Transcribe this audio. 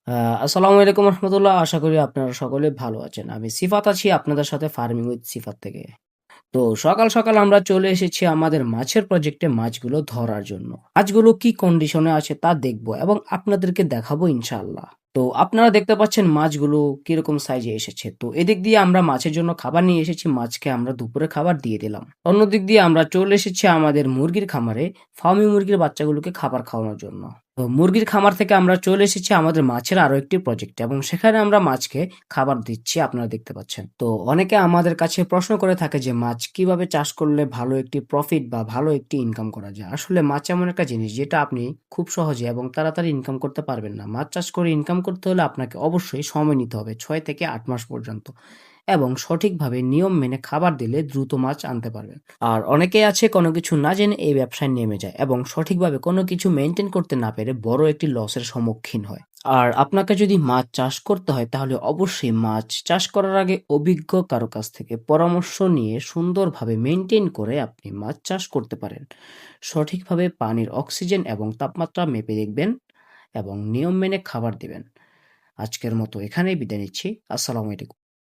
আ আসসালামু আলাইকুম রহমতুল্লাহ। আশা করি আপনারা সকলে ভালো আছেন। আমি সিফাত আছি আপনাদের সাথে ফার্মিং উইথ সিফাত থেকে। তো সকাল আমরা চলে এসেছি আমাদের মাছের প্রজেক্টে মাছগুলো ধরার জন্য। মাছগুলো কি কন্ডিশনে আছে তা দেখব এবং আপনাদেরকে দেখাবো ইনশাআল্লাহ। তো আপনারা দেখতে পাচ্ছেন মাছগুলো কিরকম সাইজে এসেছে। তো এদিক দিয়ে আমরা মাছের জন্য খাবার নিয়ে এসেছি। মাছকে আমরা দুপুরে খাবার দিয়ে দিলাম। অন্যদিক দিয়ে আমরা চলে এসেছি আমাদের মুরগির খামারে, ফার্মি মুরগির বাচ্চাগুলোকে খাবার খাওয়ানোর জন্য। তো মুরগির খামার থেকে আমরা চলে এসেছি আমাদের মাছের আরো একটি প্রজেক্টে এবং সেখানে আমরা মাছকে খাবার দিচ্ছি আপনারা দেখতে পাচ্ছেন। তো অনেকে আমাদের কাছে প্রশ্ন করে থাকে যে মাছ কিভাবে চাষ করলে ভালো একটি প্রফিট বা ভালো একটি ইনকাম করা যায়। আসলে মাছ এমন একটা জিনিস যেটা আপনি খুব সহজে এবং তাড়াতাড়ি ইনকাম করতে পারবেন না। মাছ চাষ করে ইনকাম করতে হলে আপনাকে অবশ্যই সময় নিতে হবে ৬ থেকে ৮ মাস পর্যন্ত এবং সঠিকভাবে নিয়ম মেনে খাবার দিলে দ্রুত মাছ আনতে পারবেন। আর অনেকেই আছে কোনো কিছু না জেনে এই ব্যবসায় নেমে যায় এবং সঠিকভাবে কোনো কিছু মেইনটেইন করতে না পেরে বড় একটি লসের সম্মুখীন হয়। আর আপনাকে যদি মাছ চাষ করতে হয় তাহলে অবশ্যই মাছ চাষ করার আগে অভিজ্ঞ কারো কাছ থেকে পরামর্শ নিয়ে সুন্দরভাবে মেইনটেইন করে আপনি মাছ চাষ করতে পারেন। সঠিকভাবে পানির অক্সিজেন এবং তাপমাত্রা মেপে দেখবেন এবং নিয়ম মেনে খাবার দিবেন। আজকের মতো এখানেই বিদায় নিচ্ছি। আসসালামু আলাইকুম।